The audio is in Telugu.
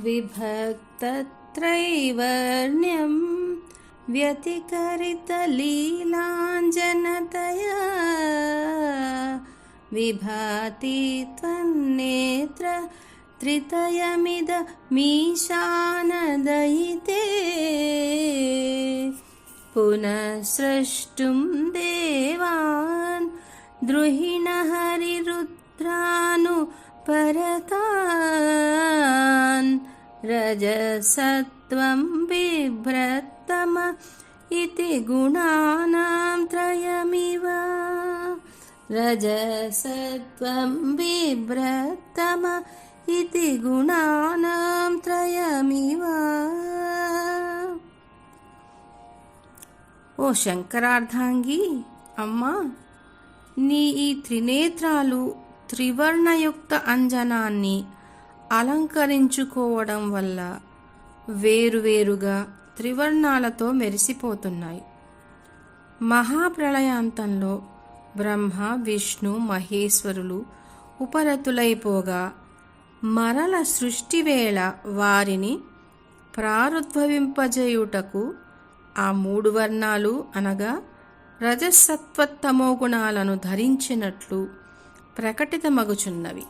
विभक्तत्रैवर्ण्यं व्यतिकरितलीलाञ्जनतया विभाति त्वन्नेत्र त्रितयमिदमीशानदयिते पुनः स्रष्टुं देवान् द्रुहिणहरिरुद्रानुपरतान् रजसत्वं बिभ्रत्तम इति गुणानां त्रयमिव रजसत्वं बिभ्रत्तम इति गुणानां त्रयमिव। ఓ శంకరార్ధాంగి, అమ్మా, నీ ఈ త్రినేత్రాలు త్రివర్ణయుక్త అంజనాన్ని అలంకరించుకోవడం వల్ల వేరువేరుగా త్రివర్ణాలతో మెరిసిపోతున్నాయి. మహాప్రళయాంతంలో బ్రహ్మ విష్ణు మహేశ్వరులు ఉపరతులైపోగా మరల సృష్టివేళ వారిని ప్రారుద్భవింపజేయుటకు ఆ మూడు వర్ణాలు అనగా రజసత్వతమో గుణాలను ధరించినట్లు ప్రకటితమగుచున్నవి.